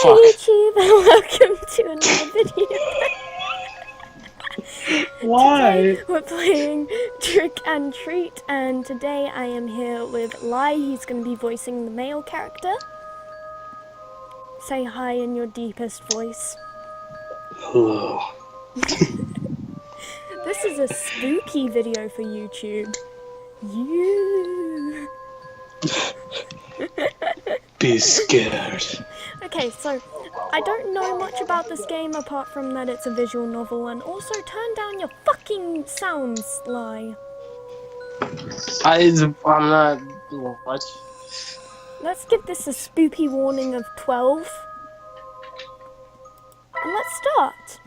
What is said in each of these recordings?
Fuck. YouTube and welcome to another video. Why? Today we're playing Trick and Treat, and today I am here with Lai. He's going to be voicing the male character. Say hi in your deepest voice. Hello. This is a spooky video for YouTube. You. Be scared. Okay, so I don't know much about this game apart from that it's a visual novel, and also turn down your fucking sounds, Lai. I'm not. What? Let's give this a spooky warning of 12. And let's start.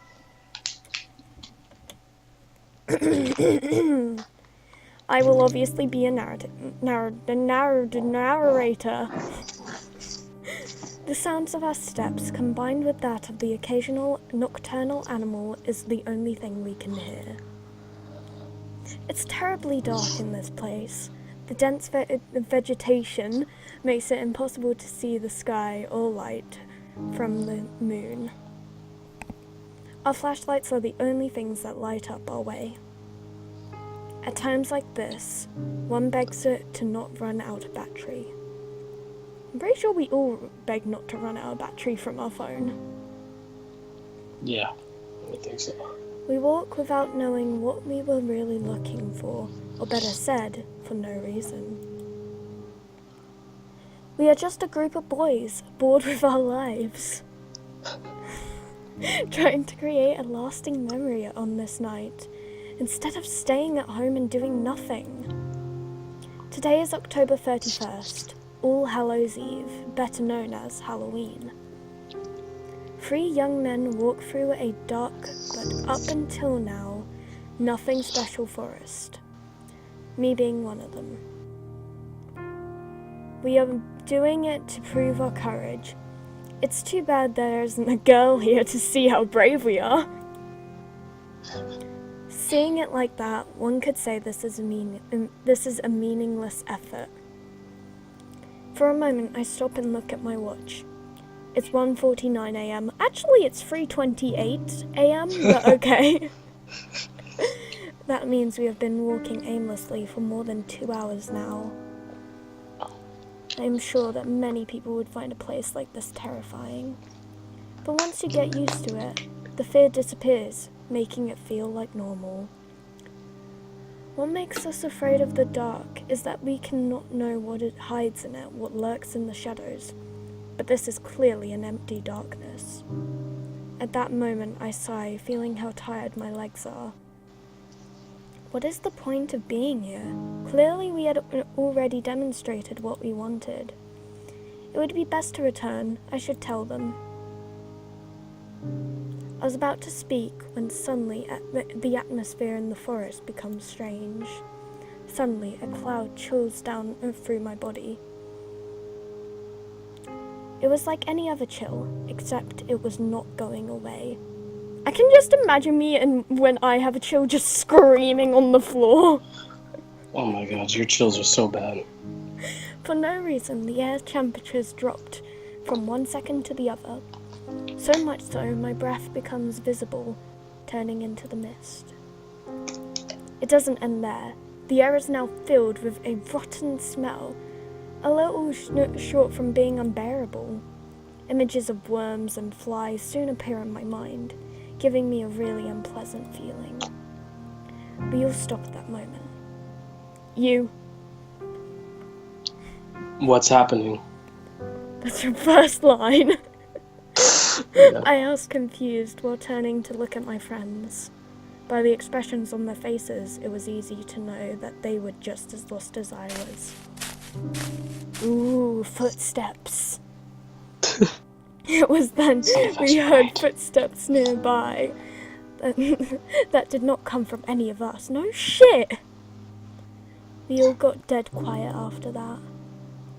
I will obviously be a narrator. The sounds of our steps, combined with that of the occasional nocturnal animal, is the only thing we can hear. It's terribly dark in this place. The dense vegetation makes it impossible to see the sky or light from the moon. Our flashlights are the only things that light up our way. At times like this, one begs it to not run out of battery. I'm pretty sure we all beg not to run out of battery from our phone. Yeah, I would think so. We walk without knowing what we were really looking for, or better said, for no reason. We are just a group of boys, bored with our lives, trying to create a lasting memory on this night, instead of staying at home and doing nothing. Today is October 31st, All Hallows Eve, better known as Halloween. 3 young men walk through a dark, but up until now, nothing special forest. Me being one of them. We are doing it to prove our courage. It's too bad there isn't a girl here to see how brave we are. Seeing it like that, one could say this is a meaningless effort. For a moment, I stop and look at my watch. It's 1:49 a.m. Actually, it's 3:28 a.m., but okay. That means we have been walking aimlessly for more than 2 hours now. I am sure that many people would find a place like this terrifying. But once you get used to it, the fear disappears, making it feel like normal. What makes us afraid of the dark is that we cannot know what it hides in it, what lurks in the shadows. But this is clearly an empty darkness. At that moment I sigh, feeling how tired my legs are. What is the point of being here? Clearly we had already demonstrated what we wanted. It would be best to return. I should tell them. I was about to speak when suddenly the atmosphere in the forest becomes strange. Suddenly a cloud chills down through my body. It was like any other chill, except it was not going away. I can just imagine me and when I have a chill just screaming on the floor. Oh my god, your chills are so bad. For no reason, the air temperatures dropped from one second to the other. So much so, my breath becomes visible, turning into the mist. It doesn't end there. The air is now filled with a rotten smell, a little short from being unbearable. Images of worms and flies soon appear in my mind, giving me a really unpleasant feeling. We all stop at that moment. You. What's happening? That's your first line. Yeah. I asked, confused, while turning to look at my friends. By the expressions on their faces, it was easy to know that they were just as lost as I was. Ooh, footsteps. It was then we heard footsteps nearby. That did not come from any of us. No shit! We all got dead quiet after that.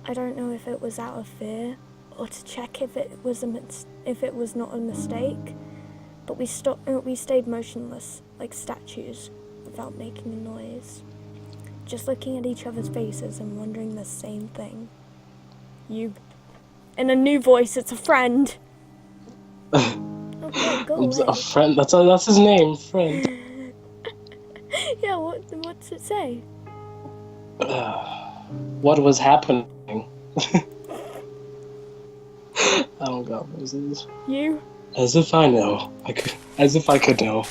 I don't know if it was out of fear, or to check if it was not a mistake, but we stayed motionless, like statues, without making a noise. Just looking at each other's faces and wondering the same thing. You. In a new voice, it's a friend. Oh god, go A away. friend. That's his name, friend. Yeah, what's it say? What was happening? Oh god, what is this? You? As if I know. As if I could know.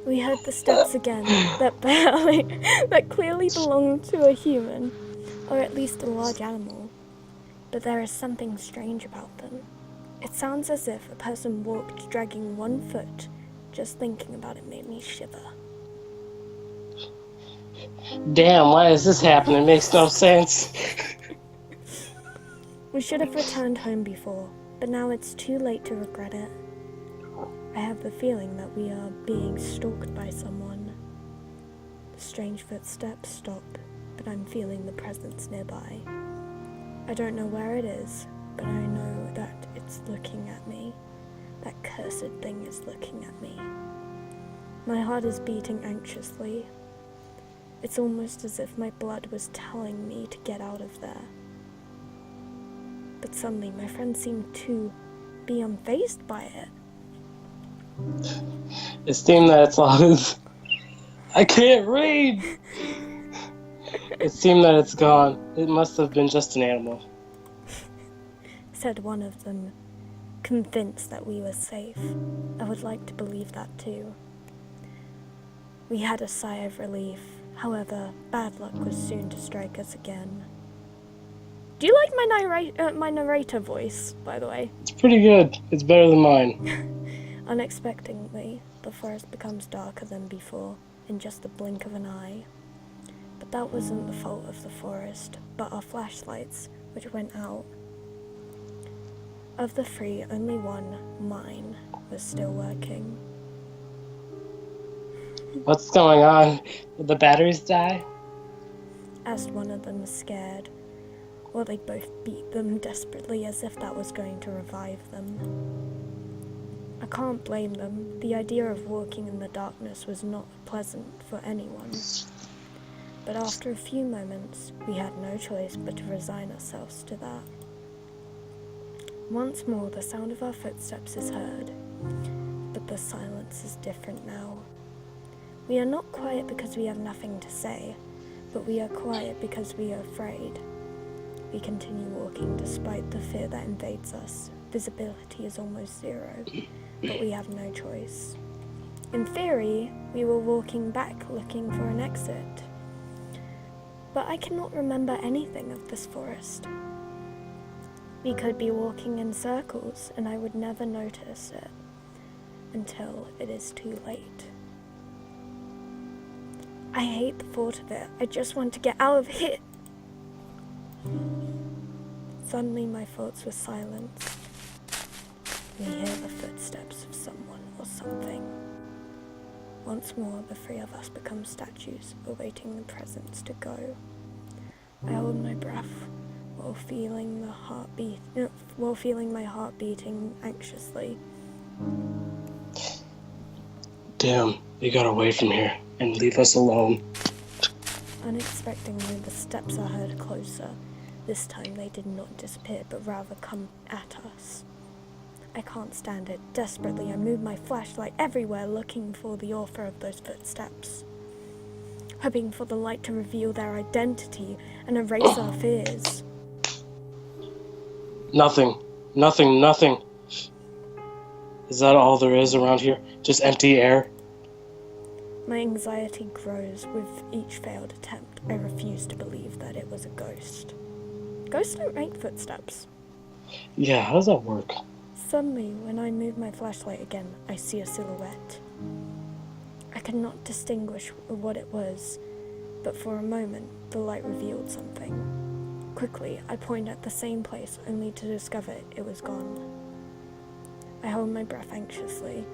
We heard the steps again, that clearly belonged to a human, or at least a large animal. But there is something strange about them. It sounds as if a person walked dragging one foot. Just thinking about it made me shiver. Damn, why is this happening? It makes no sense. We should have returned home before, but now it's too late to regret it. I have the feeling that we are being stalked by someone. The strange footsteps stop, but I'm feeling the presence nearby. I don't know where it is, but I know that it's looking at me. That cursed thing is looking at me. My heart is beating anxiously. It's almost as if my blood was telling me to get out of there. But suddenly my friend seemed to be unfazed by it. It seemed that it's on. I can't read! It seemed that it's gone. It must have been just an animal. Said one of them, convinced that we were safe. I would like to believe that too. We had a sigh of relief. However, bad luck was soon to strike us again. Do you like my narrator voice, by the way? It's pretty good. It's better than mine. Unexpectedly, the forest becomes darker than before, in just the blink of an eye. But that wasn't the fault of the forest, but our flashlights, which went out. Of the three, only one, mine, was still working. What's going on? Did the batteries die? Asked one of them, scared, while they both beat them desperately as if that was going to revive them. I can't blame them. The idea of walking in the darkness was not pleasant for anyone. But after a few moments, we had no choice but to resign ourselves to that. Once more, the sound of our footsteps is heard, but the silence is different now. We are not quiet because we have nothing to say, but we are quiet because we are afraid. We continue walking despite the fear that invades us. Visibility is almost zero, but we have no choice. In theory, we were walking back looking for an exit, but I cannot remember anything of this forest. We could be walking in circles and I would never notice it until it is too late. I hate the thought of it. I just want to get out of here. Suddenly my thoughts were silenced. We hear the footsteps of someone or something. Once more, the three of us become statues, awaiting the presence to go. I hold my breath while feeling my heart beating anxiously. Damn, you got away from here and leave us alone. Unexpectedly, the steps are heard closer. This time they did not disappear, but rather come at us. I can't stand it. Desperately, I move my flashlight everywhere, looking for the author of those footsteps, hoping for the light to reveal their identity and erase our fears. Nothing. Is that all there is around here? Just empty air? My anxiety grows with each failed attempt. I refuse to believe that it was a ghost. Ghosts don't make footsteps. Yeah, how does that work? Suddenly, when I move my flashlight again, I see a silhouette. I could not distinguish what it was, but for a moment, the light revealed something. Quickly, I point at the same place, only to discover it was gone. I hold my breath anxiously.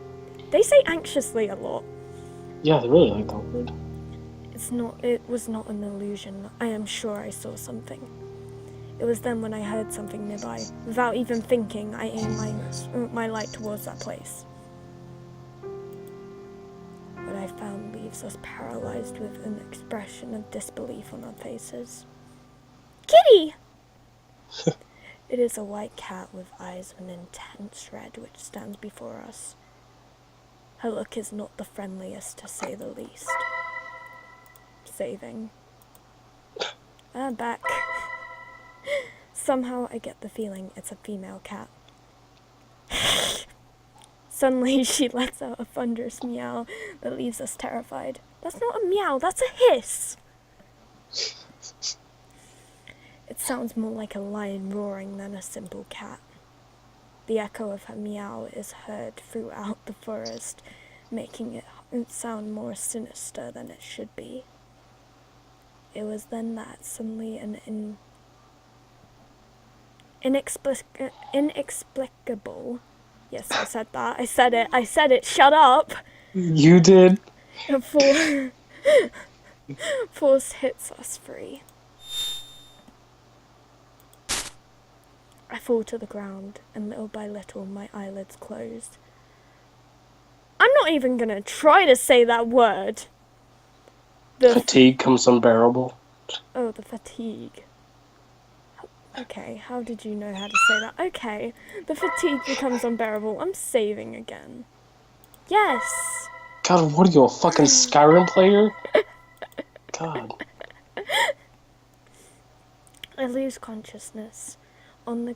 They say anxiously a lot. Yeah, they really like that word. It was not an illusion. I am sure I saw something. It was then when I heard something nearby. Without even thinking, I aimed my light towards that place. What I found leaves us paralyzed with an expression of disbelief on our faces. Kitty! It is a white cat with eyes of an intense red which stands before us. Her look is not the friendliest, to say the least. Saving. Back. Somehow I get the feeling it's a female cat. Suddenly she lets out a thunderous meow that leaves us terrified. That's not a meow, that's a hiss! It sounds more like a lion roaring than a simple cat. The echo of her meow is heard throughout the forest, making it sound more sinister than it should be. It was then that suddenly an inexplicable... Yes, I said that. I said it. Shut up! You did? Force hits us free. I fall to the ground, and little by little my eyelids closed. I'm not even gonna try to say that word. Fatigue comes unbearable. Oh, the fatigue. Okay, how did you know how to say that? Okay, the fatigue becomes unbearable. I'm saving again. Yes! God, what are you, a fucking Skyrim player? God. I lose consciousness on the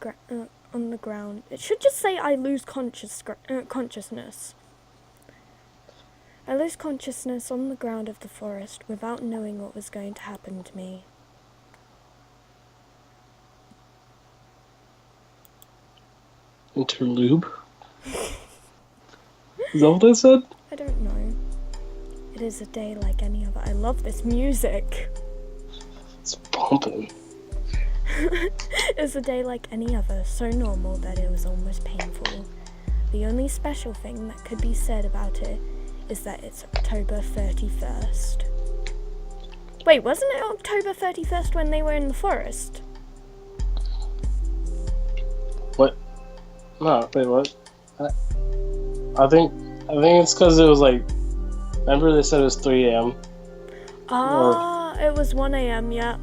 ground. It should just say I lose consciousness. I lose consciousness on the ground of the forest without knowing what was going to happen to me. Interlude? Is that what they said? I don't know. It is a day like any other. I love this music. It's pumping. It's a day like any other, so normal that it was almost painful. The only special thing that could be said about it is that it's October 31st. Wait, wasn't it October 31st when they were in the forest? What? No, wait, what? I think it's because it was like, remember they said it was 3 a.m.? It was 1 a.m., yeah,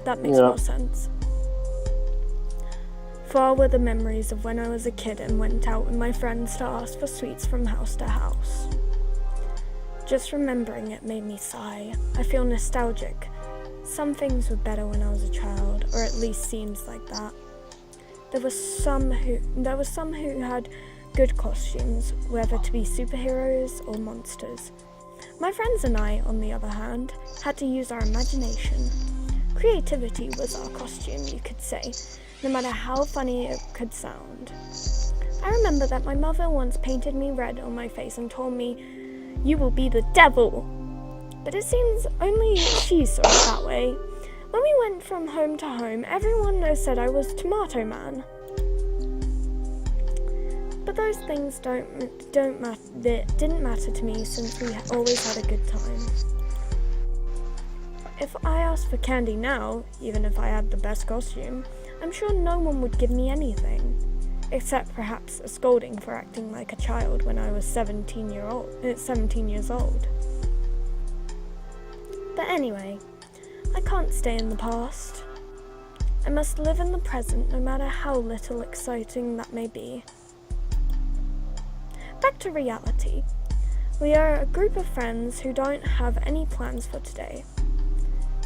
that makes more sense. Far were the memories of when I was a kid and went out with my friends to ask for sweets from house to house. Just remembering it made me sigh. I feel nostalgic. Some things were better when I was a child, or at least seems like that. There were some who had good costumes, whether to be superheroes or monsters. My friends and I, on the other hand, had to use our imagination. Creativity was our costume, you could say, no matter how funny it could sound. I remember that my mother once painted me red on my face and told me, "You will be the devil." But it seems only she saw it that way. When we went from home to home, everyone said I was Tomato Man. But those things didn't matter to me since we always had a good time. If I asked for candy now, even if I had the best costume, I'm sure no one would give me anything, except perhaps a scolding for acting like a child when I was 17 years old. But anyway, I can't stay in the past. I must live in the present, no matter how little exciting that may be. Back to reality. We are a group of friends who don't have any plans for today.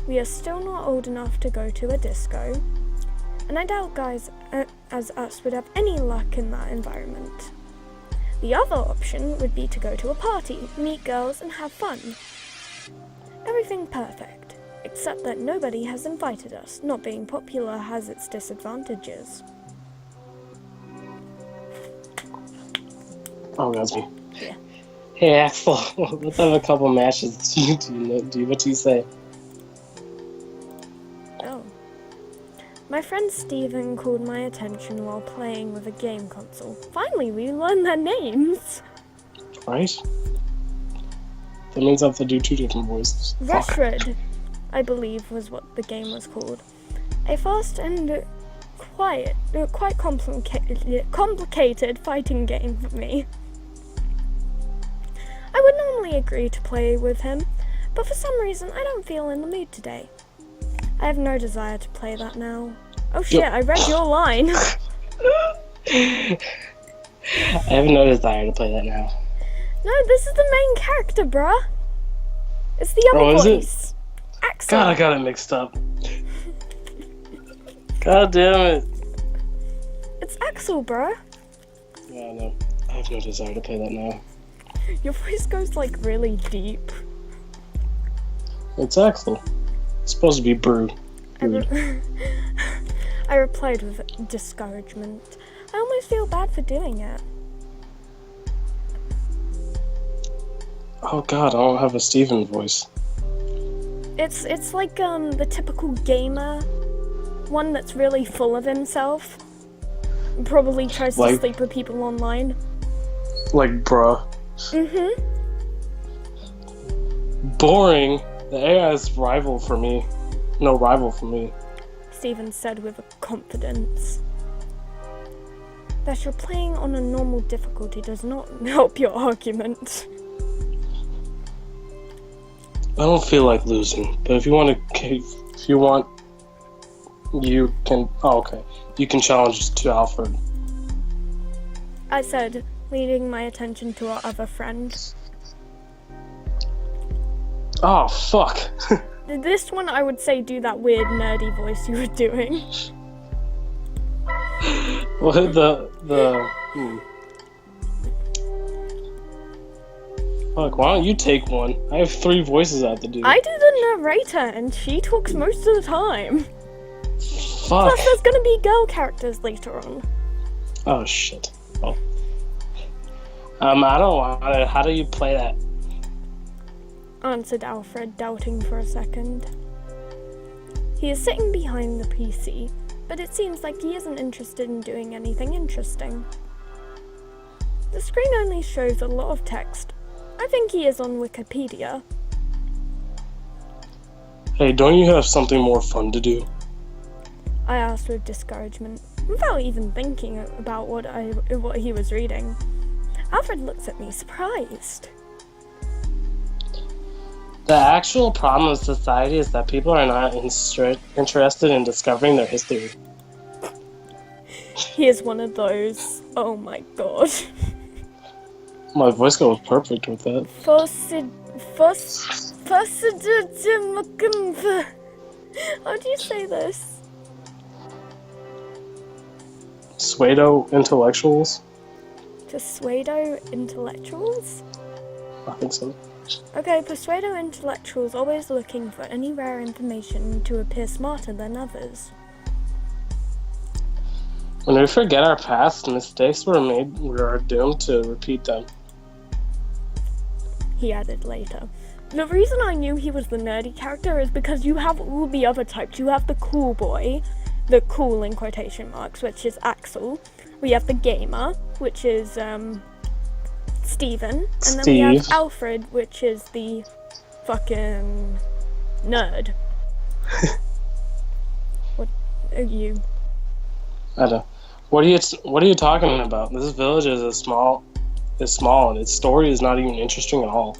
We are still not old enough to go to a disco, and I doubt guys as us would have any luck in that environment. The other option would be to go to a party, meet girls, and have fun. Everything perfect, except that nobody has invited us. Not being popular has its disadvantages. Oh, that's me. Yeah. Hey, Axel, let's have a couple matches. What do you say? Oh. My friend Steven called my attention while playing with a game console. Finally, we learned their names! Right? That means I have to do 2 different voices. Retred, I believe was what the game was called. A fast and quite complicated fighting game for me. I would normally agree to play with him, but for some reason I don't feel in the mood today. I have no desire to play that now. Oh shit, I read your line. I have no desire to play that now. No, this is the main character, bruh. It's the other Oh, is it? voice. Axel. God, I got it mixed up. God damn it. It's Axel, bruh. Yeah, no. I have no desire to play that now. Your voice goes like really deep. It's Axel. It's supposed to be Brood. I replied with discouragement. I almost feel bad for doing it. Oh god, I don't have a Steven voice. It's like the typical gamer one that's really full of himself. Probably tries to sleep with people online. Like, bruh. Mm-hmm. Boring. The AI is rival for me. No rival for me. Steven said with confidence. That you're playing on a normal difficulty does not help your argument. I don't feel like losing, but if you want, you can. Oh, okay. You can challenge to Alfred. I said, leading my attention to our other friend. Oh fuck. This one, I would say, do that weird nerdy voice you were doing. What Fuck, why don't you take one? I have 3 voices I have to do. I do the narrator, and she talks most of the time. Fuck. Plus, there's gonna be girl characters later on. Oh shit. Oh. I don't want it. How do you play that? Answered Alfred, doubting for a second. He is sitting behind the PC, but it seems like he isn't interested in doing anything interesting. The screen only shows a lot of text. I think he is on Wikipedia. Hey, don't you have something more fun to do? I asked with discouragement, without even thinking about what he was reading. Alfred looks at me, surprised. The actual problem of society is that people are not interested in discovering their history. He is one of those. Oh my god. My voice goes perfect with that. How do you say this? Pseudo intellectuals? Pseudo intellectuals? I think so. Okay, pseudo intellectuals always looking for any rare information to appear smarter than others. When we forget our past mistakes were made, we are doomed to repeat them. He added later. The reason I knew he was the nerdy character is because you have all the other types. You have the cool boy, the cool in quotation marks, which is Axel. We have the gamer, which is Steven. And then we have Alfred, which is the fucking nerd. What are you? I don't. What are you talking about? This village is small, and its story is not even interesting at all.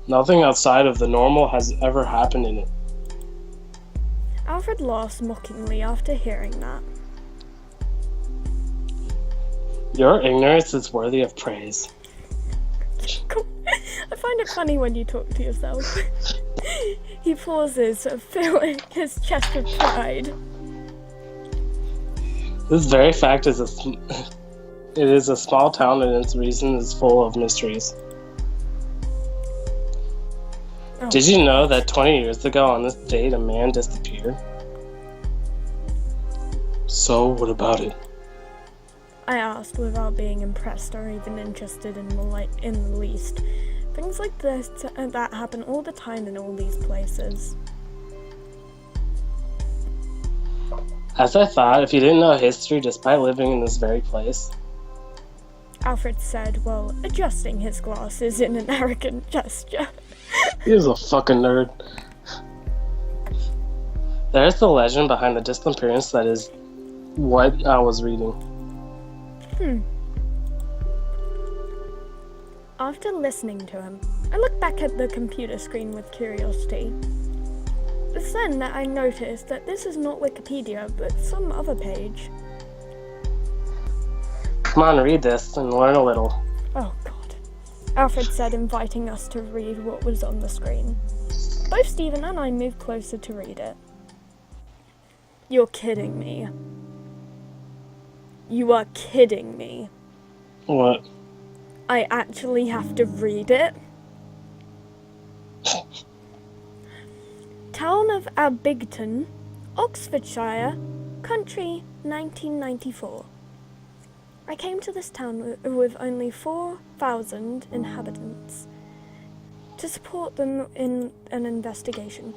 Nothing outside of the normal has ever happened in it. Alfred laughed mockingly after hearing that. Your ignorance is worthy of praise. I find it funny when you talk to yourself. He pauses, filling his chest with pride. This very fact is it is a small town, and its reason is full of mysteries. Oh. Did you know that 20 years ago on this date a man disappeared? So what about it? I asked without being impressed or even interested in the least. Things like this that happen all the time in all these places. As I thought, if you didn't know history despite living in this very place. Alfred said, while adjusting his glasses in an arrogant gesture. He is a fucking nerd. There's the legend behind the disappearance that is what I was reading. After listening to him, I looked back at the computer screen with curiosity. was then that I noticed that this is not Wikipedia, but some other page. Come on, read this and learn a little. Oh God. Alfred said, inviting us to read what was on the screen. Both Stephen and I moved closer to read it. You're kidding me. You are kidding me. What? I actually have to read it? Town of Abington, Oxfordshire, country, 1994. I came to this town with only 4,000 inhabitants to support them in an investigation.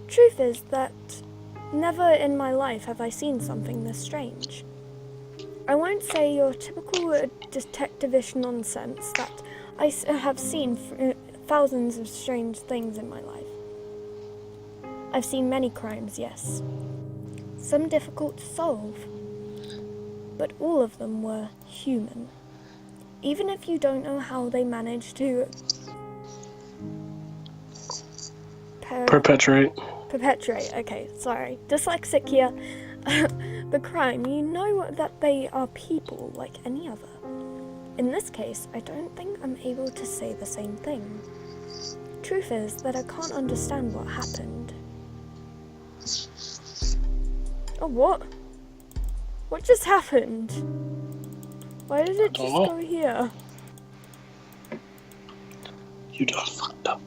Truth is that never in my life have I seen something this strange. I won't say your typical detective-ish nonsense that I have seen thousands of strange things in my life. I've seen many crimes, yes. Some difficult to solve. But all of them were human. Even if you don't know how they managed to Perpetrate. Okay, sorry. Dyslexic here. The crime, you know that they are people like any other. In this case, I don't think I'm able to say the same thing. Truth is that I can't understand what happened. Oh, what? What just happened? Why did it just go here? You done fucked up.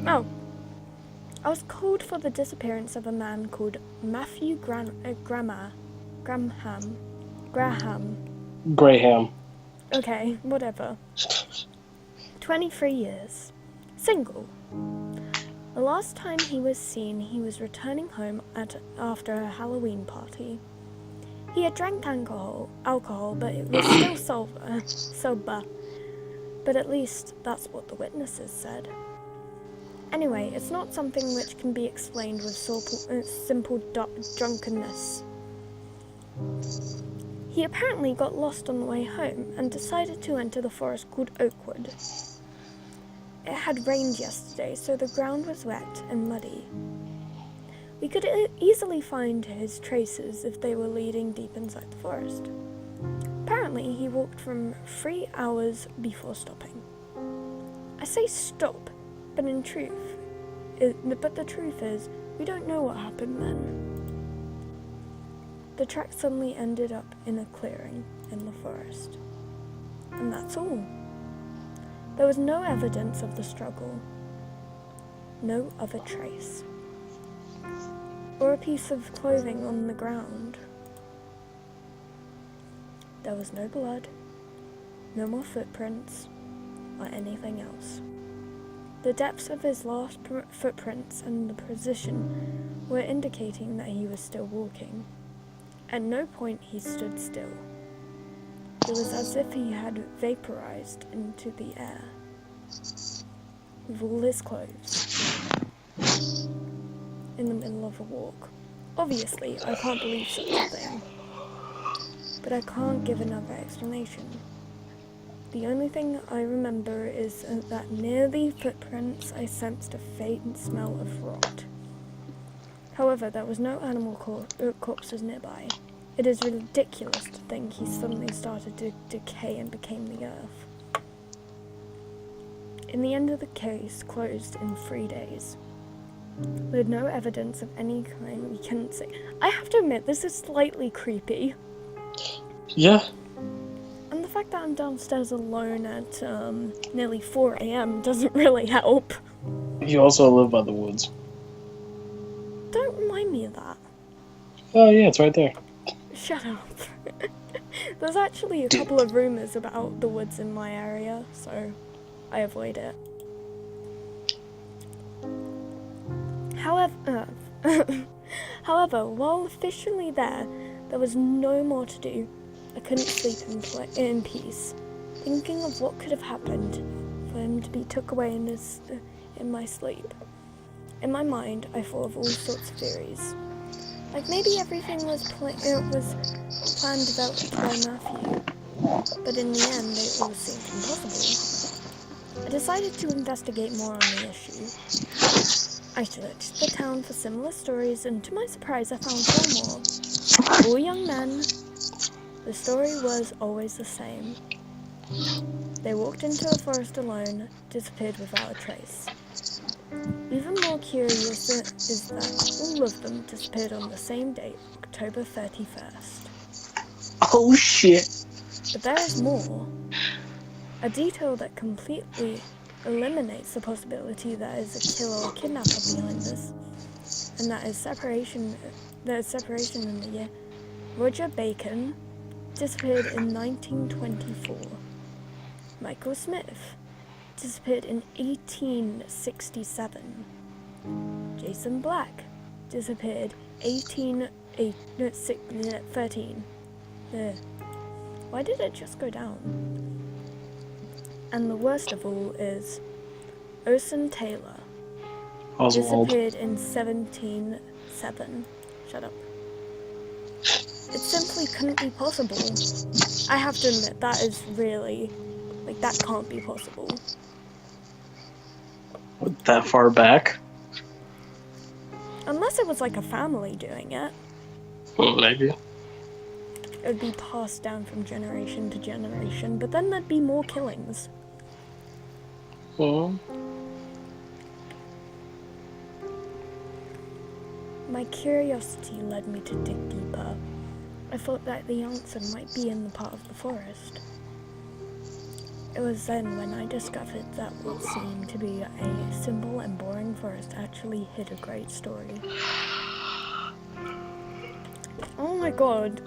Oh. I was called for the disappearance of a man called Matthew Graham. Okay, whatever. 23 years. Single. The last time he was seen, he was returning home after a Halloween party. He had drank alcohol, but it was still sober. But at least that's what the witnesses said. Anyway, it's not something which can be explained with simple drunkenness. He apparently got lost on the way home and decided to enter the forest called Oakwood. It had rained yesterday, so the ground was wet and muddy. We could easily find his traces if they were leading deep inside the forest. Apparently, he walked for 3 hours before stopping. I say stop, but the truth is, we don't know what happened then. The track suddenly ended up in a clearing in the forest. And that's all. There was no evidence of the struggle. No other trace. Or a piece of clothing on the ground. There was no blood, no more footprints, or anything else. The depths of his last footprints and the position were indicating that he was still walking. At no point he stood still. It was as if he had vaporized into the air, with all his clothes, in the middle of a walk. Obviously, I can't believe such a thing, but I can't give another explanation. The only thing I remember is that near the footprints I sensed a faint smell of rot. However, there was no animal corpses nearby. It is ridiculous to think he suddenly started to decay and became the earth. In the end of the case closed in 3 days. With no evidence of any kind, we couldn't say. I have to admit, this is slightly creepy. Yeah. And the fact that I'm downstairs alone at nearly 4 a.m. doesn't really help. You also live by the woods. Don't remind me of that. Oh yeah, it's right there. Shut up. There's actually a couple of rumors about the woods in my area, so I avoid it. However, while officially there was no more to do. I couldn't sleep in peace, thinking of what could have happened for him to be took away in my sleep. In my mind, I thought of all sorts of theories. Like maybe everything was planned developed by Matthew, but in the end, they all seemed impossible. I decided to investigate more on the issue. I searched the town for similar stories, and to my surprise, I found 4 more. All young men. The story was always the same. They walked into a forest alone, disappeared without a trace. Even more curious is that all of them disappeared on the same date, October 31st. Oh shit. But there is more. A detail that completely eliminates the possibility that is a killer or kidnapper behind this, and that is separation in the year. Roger Bacon disappeared in 1924. Michael Smith disappeared in 1867. Jason Black disappeared 1813. Why did it just go down? And the worst of all is Orson Taylor Oswald. disappeared in 1707. Shut up. It simply couldn't be possible. I have to admit, that is really, that can't be possible. That far back? Unless it was like a family doing it. Well, maybe. It would be passed down from generation to generation, but then there'd be more killings. Well, My curiosity led me to dig deeper. I thought that the answer might be in the part of the forest. It was then when I discovered that what seemed to be a simple and boring forest actually hid a great story. Oh my god.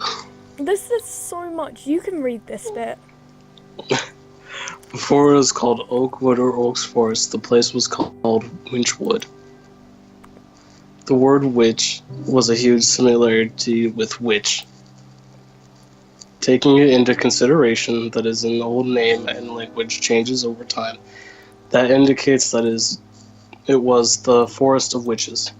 This is so much. You can read this bit. before it was called Oakwood or Oaks Forest, the place was called Winchwood. The word witch was a huge similarity with witch. Taking it into consideration that is an old name and language changes over time, that indicates that it was the Forest of Witches.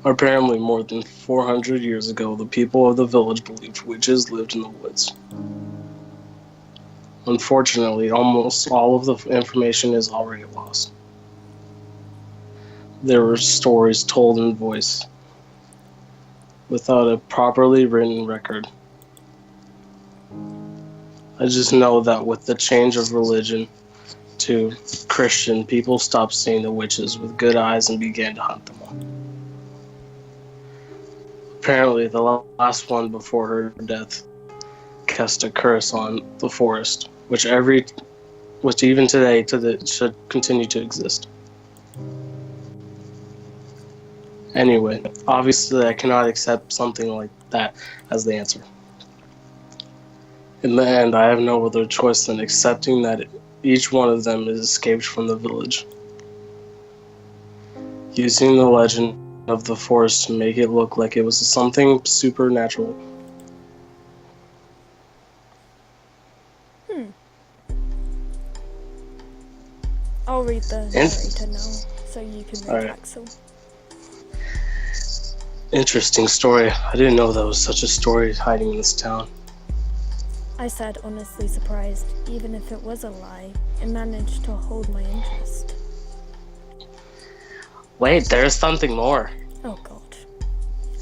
Apparently, more than 400 years ago, the people of the village believed witches lived in the woods. Unfortunately, almost all of the information is already lost. There were stories told in voice, without a properly written record. I just know that with the change of religion to Christian, people stopped seeing the witches with good eyes and began to hunt them all. Apparently, the last one before her death cast a curse on the forest, which even today should continue to exist. Anyway, obviously I cannot accept something like that as the answer. In the end, I have no other choice than accepting that each one of them is escaped from the village, using the legend of the forest to make it look like it was something supernatural. I'll read the narrator now, so you can read Axel. Interesting story. I didn't know there was such a story hiding in this town. I said, honestly surprised. Even if it was a lie, it managed to hold my interest. Wait, there's something more. Oh god.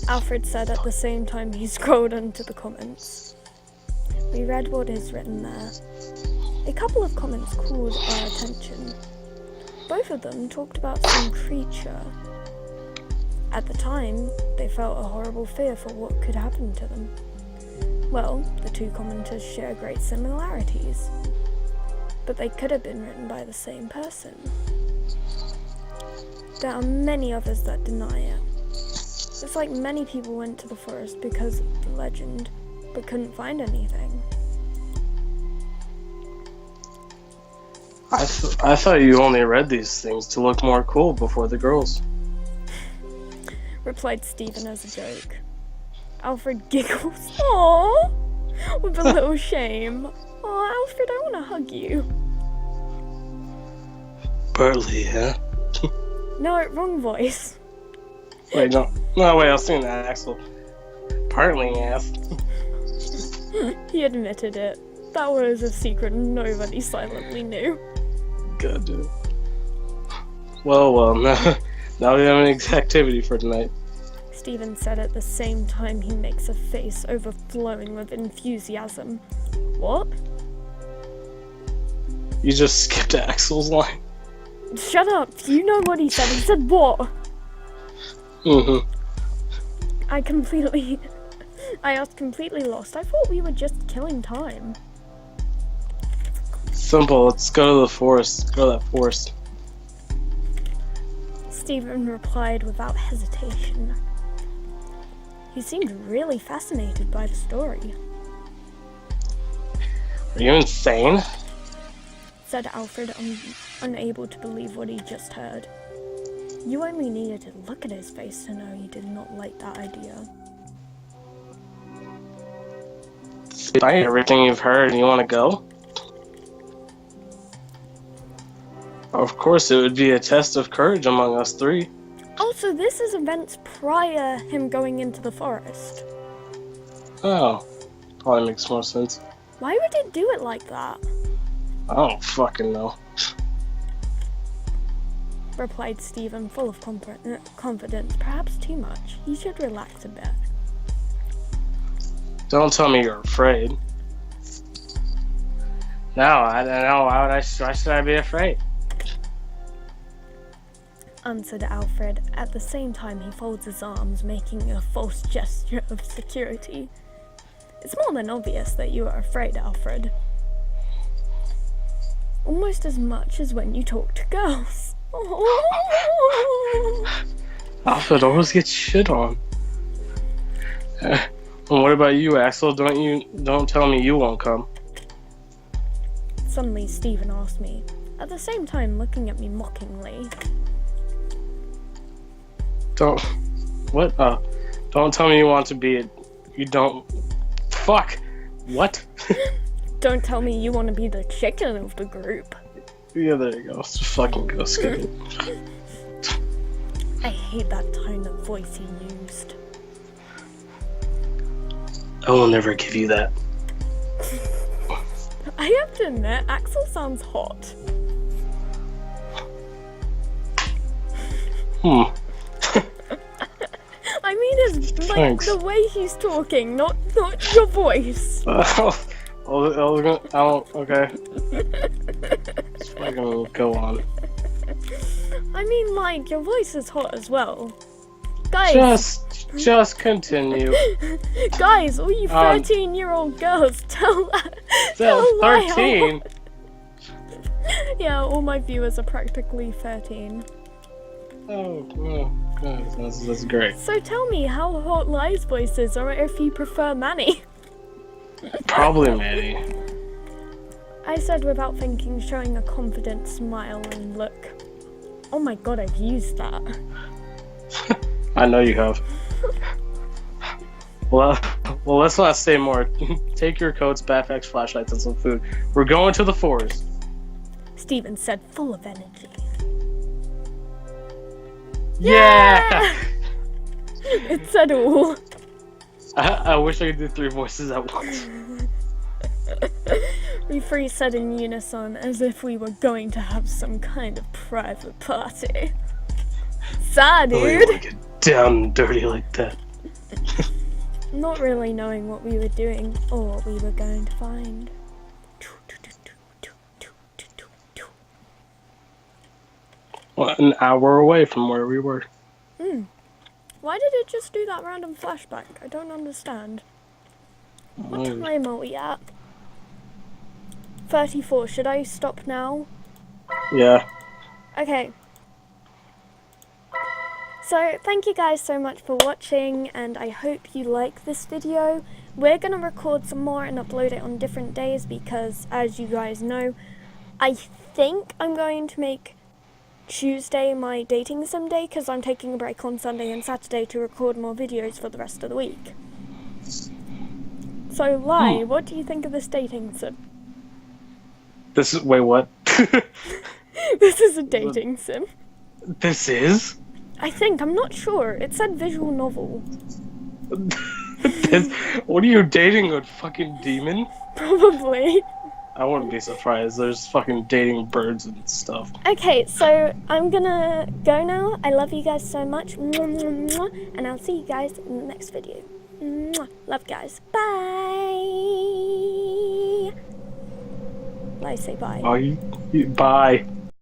Alfred said at the same time he scrolled into the comments. We read what is written there. A couple of comments caught our attention. Both of them talked about some creature. At the time, they felt a horrible fear for what could happen to them. Well, the two commenters share great similarities, but they could have been written by the same person. There are many others that deny it. It's like many people went to the forest because of the legend, but couldn't find anything. I thought you only read these things to look more cool before the girls. Replied Stephen as a joke. Alfred giggles. Aww! With a little shame. Aw, Alfred, I want to hug you. Burley, huh? No, wrong voice. Wait, no, wait, I was singing that, Axel. Partly, yes. He admitted it. That was a secret nobody silently knew. God, dude. Well, now we have an activity for tonight. Stephen said at the same time he makes a face overflowing with enthusiasm. What? You just skipped Axel's line. Shut up! You know what he said. He said what? Mm-hmm. I was completely lost. I thought we were just killing time. Simple. Let's go to the forest. Go to that forest. Stephen replied without hesitation. He seemed really fascinated by the story. Are you insane? Said Alfred, unable to believe what he just heard. You only needed to look at his face to know he did not like that idea. Despite everything you've heard, you want to go? Of course, it would be a test of courage among us three. Also, this is events prior him going into the forest. Oh, probably makes more sense. Why would it do it like that? I don't fucking know. Replied Stephen, full of confidence, perhaps too much. He should relax a bit. Don't tell me you're afraid. No, I don't know. Why should I be afraid? Answered Alfred. At the same time, he folds his arms, making a false gesture of security. It's more than obvious that you are afraid, Alfred. Almost as much as when you talk to girls. Alfred always gets shit on. And what about you, Axel? Don't tell me you won't come. Suddenly, Stephen asked me, at the same time looking at me mockingly. Don't tell me you want to be it. You don't. Fuck. What? Don't tell me you want to be the chicken of the group. Yeah, there you go. Let's just fucking go skip it. I hate that tone of voice he used. I will never give you that. I have to admit, Axel sounds hot. I mean, it's like Thanks. the way he's talking, not your voice. Okay. Let's fucking go on. I mean, like, your voice is hot as well. Guys. Just continue. Guys, all you 13-year-old girls, tell 13? Yeah, all my viewers are practically 13. Oh, no. That's great. So tell me how hot Lie's voice is, or if you prefer Manny. Probably Manny. I said without thinking, showing a confident smile and look. Oh my god, I've used that. I know you have. Well, let's not say more. Take your coats, backpacks, flashlights, and some food. We're going to the forest. Stephen said, full of energy. Yeah! It said all. I wish I could do 3 voices at once. We three said in unison, as if we were going to have some kind of private party. Sad, Oh, you dude. wanna get down and dirty like that. Not really knowing what we were doing or what we were going to find. Well, an hour away from where we were. Why did it just do that random flashback? I don't understand. What time are we at? 34. Should I stop now? Yeah. Okay. So, thank you guys so much for watching, and I hope you like this video. We're gonna record some more and upload it on different days because, as you guys know, I think I'm going to make Tuesday my dating sim day because I'm taking a break on Sunday and Saturday to record more videos for the rest of the week. So, Lie, what do you think of this dating sim? Wait, what? This is a dating sim. This is? I think, I'm not sure. It said visual novel. What are you dating, a fucking demon? Probably. I wouldn't be surprised. There's fucking dating birds and stuff. Okay, so I'm gonna go now. I love you guys so much. And I'll see you guys in the next video. Love guys. Bye. Bye, say bye. Oh, bye.